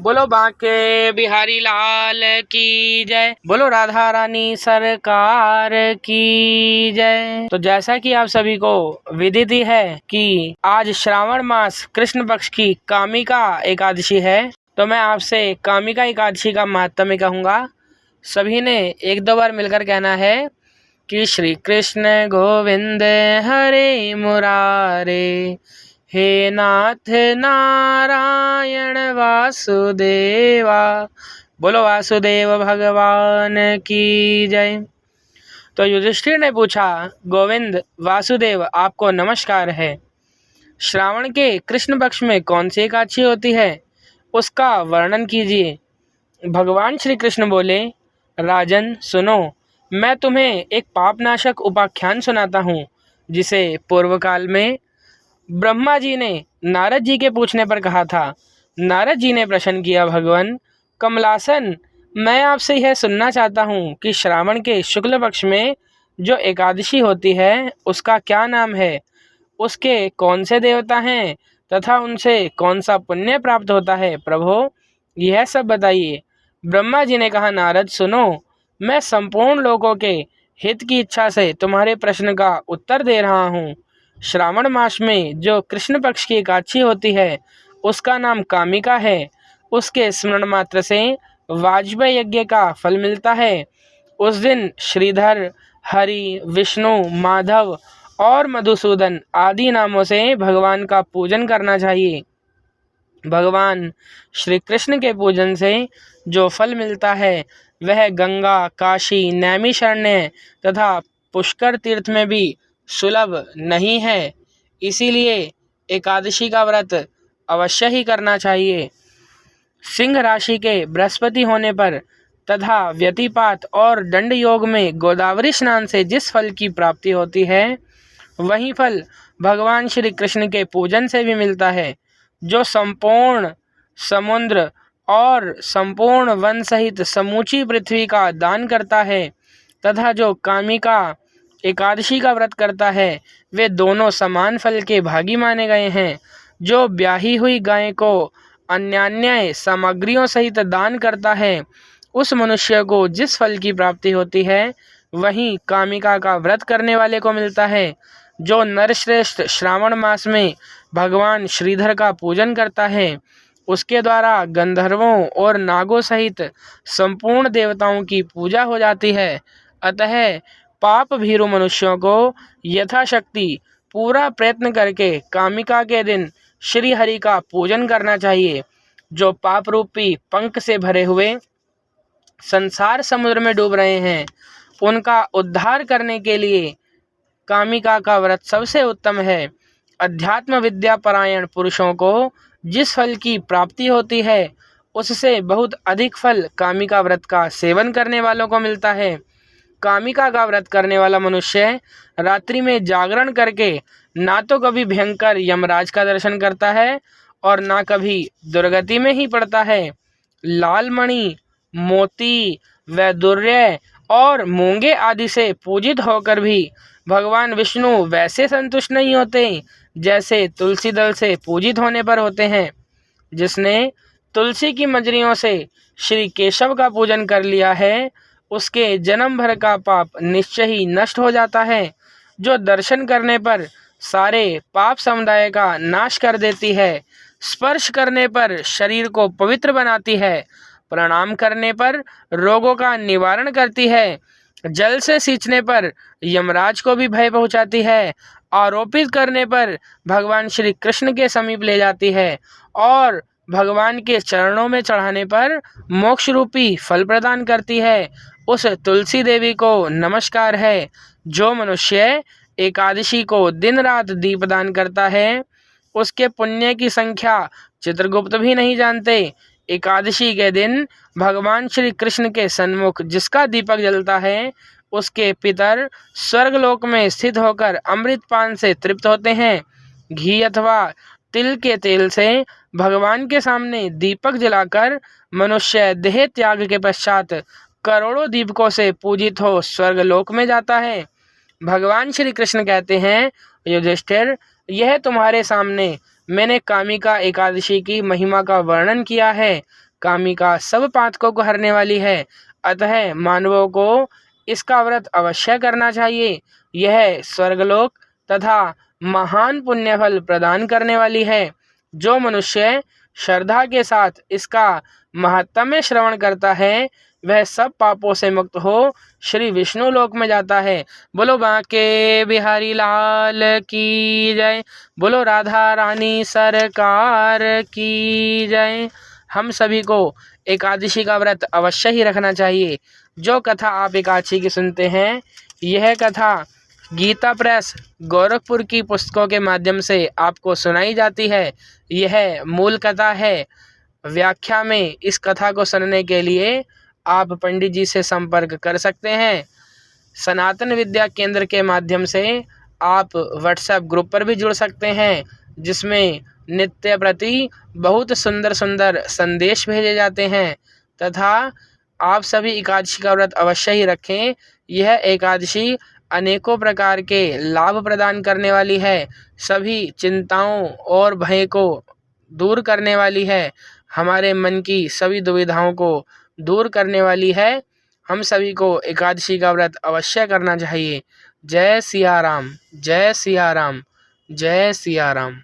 बोलो बांके बिहारी लाल की जय। बोलो राधा रानी सरकार की जय। तो जैसा कि आप सभी को विदित ही है कि आज श्रावण मास कृष्ण पक्ष की कामिका एकादशी है, तो मैं आपसे कामिका एकादशी का महत्व कहूँगा। सभी ने एक दो बार मिलकर कहना है कि श्री कृष्ण गोविंद हरे मुरारे, हे नाथ नारायण वासुदेवा। बोलो वासुदेव भगवान की जय। तो युधिष्ठिर ने पूछा, गोविंद वासुदेव आपको नमस्कार है। श्रावण के कृष्ण पक्ष में कौन सी एकादशी होती है, उसका वर्णन कीजिए। भगवान श्री कृष्ण बोले, राजन सुनो, मैं तुम्हें एक पापनाशक उपाख्यान सुनाता हूँ, जिसे पूर्व काल में ब्रह्मा जी ने नारद जी के पूछने पर कहा था। नारद जी ने प्रश्न किया, भगवान कमलासन, मैं आपसे यह सुनना चाहता हूँ कि श्रावण के शुक्ल पक्ष में जो एकादशी होती है उसका क्या नाम है, उसके कौन से देवता हैं तथा उनसे कौन सा पुण्य प्राप्त होता है। प्रभु यह सब बताइए। ब्रह्मा जी ने कहा, नारद सुनो, मैं संपूर्ण लोगों के हित की इच्छा से तुम्हारे प्रश्न का उत्तर दे रहा हूँ। श्रावण मास में जो कृष्ण पक्ष की एकादशी होती है उसका नाम कामिका है। उसके स्मरण मात्र से वाजपेय यज्ञ का फल मिलता है। उस दिन श्रीधर, हरि, विष्णु, माधव और मधुसूदन आदि नामों से भगवान का पूजन करना चाहिए। भगवान श्री कृष्ण के पूजन से जो फल मिलता है वह गंगा, काशी, नैमिषारण्य तथा पुष्कर तीर्थ में भी सुलभ नहीं है। इसीलिए एकादशी का व्रत अवश्य ही करना चाहिए। सिंह राशि के बृहस्पति होने पर तथा व्यतिपात और दंड योग में गोदावरी स्नान से जिस फल की प्राप्ति होती है वही फल भगवान श्री कृष्ण के पूजन से भी मिलता है। जो संपूर्ण समुद्र और संपूर्ण वन सहित समूची पृथ्वी का दान करता है तथा जो कामिका एकादशी का व्रत करता है वे दोनों समान फल के भागी माने गए हैं। जो ब्याही हुई गाय को अन्यान्य सामग्रियों सहित दान करता है उस मनुष्य को जिस फल की प्राप्ति होती है वही कामिका का व्रत करने वाले को मिलता है। जो नरश्रेष्ठ श्रावण मास में भगवान श्रीधर का पूजन करता है उसके द्वारा गंधर्वों और नागों सहित संपूर्ण देवताओं की पूजा हो जाती है। अतः पाप भीरु मनुष्यों को यथाशक्ति पूरा प्रयत्न करके कामिका के दिन श्री हरि का पूजन करना चाहिए। जो पाप रूपी पंख से भरे हुए संसार समुद्र में डूब रहे हैं उनका उद्धार करने के लिए कामिका का व्रत सबसे उत्तम है। अध्यात्म विद्या परायण पुरुषों को जिस फल की प्राप्ति होती है उससे बहुत अधिक फल कामिका व्रत का सेवन करने वालों को मिलता है। कामिका का व्रत करने वाला मनुष्य रात्रि में जागरण करके ना तो कभी भयंकर यमराज का दर्शन करता है और ना कभी दुर्गति में ही पड़ता है। लाल मणि, मोती, वैदुर्य और मूंगे आदि से पूजित होकर भी भगवान विष्णु वैसे संतुष्ट नहीं होते जैसे तुलसी दल से पूजित होने पर होते हैं। जिसने तुलसी की मजरियों से श्री केशव का पूजन कर लिया है उसके जन्म भर का पाप निश्चय ही नष्ट हो जाता है। जो दर्शन करने पर सारे पाप समुदाय का नाश कर देती है, स्पर्श करने पर शरीर को पवित्र बनाती है, प्रणाम करने पर रोगों का निवारण करती है, जल से सींचने पर यमराज को भी भय पहुंचाती है, आरोपित करने पर भगवान श्री कृष्ण के समीप ले जाती है और भगवान के चरणों में चढ़ाने पर मोक्ष रूपी फल प्रदान करती है, उस तुलसी देवी को नमस्कार है। जो मनुष्य एकादशी को दिन रात दीपदान करता है उसके पुण्य की संख्या चित्रगुप्त भी नहीं जानते। एकादशी के दिन भगवान श्री कृष्ण के सन्मुख जिसका दीपक जलता है उसके पितर स्वर्गलोक में स्थित होकर अमृत पान से तृप्त होते हैं। घी अथवा तिल के तेल से भगवान के सामने दीपक जलाकर मनुष्य देह त्याग के पश्चात करोड़ों दीपकों से पूजित हो स्वर्गलोक में जाता है। भगवान श्री कृष्ण कहते हैं, युधिष्ठिर, यह तुम्हारे सामने मैंने कामिका एकादशी की महिमा का वर्णन किया है। कामिका सब पातकों को हरने वाली है, अतः मानवों को इसका व्रत अवश्य करना चाहिए। यह स्वर्गलोक तथा महान पुण्य फल प्रदान करने वाली है। जो मनुष्य श्रद्धा के साथ इसका महात्म्य श्रवण करता है वह सब पापों से मुक्त हो श्री विष्णु लोक में जाता है। बोलो बांके बिहारी लाल की जय। बोलो राधा रानी सरकार की जय। हम सभी को एकादशी का व्रत अवश्य ही रखना चाहिए। जो कथा आप एकादशी की सुनते हैं, यह कथा गीता प्रेस गोरखपुर की पुस्तकों के माध्यम से आपको सुनाई जाती है। यह मूल कथा है। व्याख्या में इस कथा को सुनने के लिए आप पंडित जी से संपर्क कर सकते हैं। सनातन विद्या केंद्र के माध्यम से आप व्हाट्सएप ग्रुप पर भी जुड़ सकते हैं, जिसमें नित्य प्रति बहुत सुंदर सुंदर संदेश भेजे जाते हैं। तथा आप सभी एकादशी का व्रत अवश्य ही रखें। यह एकादशी अनेकों प्रकार के लाभ प्रदान करने वाली है। सभी चिंताओं और भय को दूर करने वाली है। हमारे मन की सभी दुविधाओं को दूर करने वाली है। हम सभी को एकादशी का व्रत अवश्य करना चाहिए। जय सिया राम, जय सिया राम, जय सिया राम।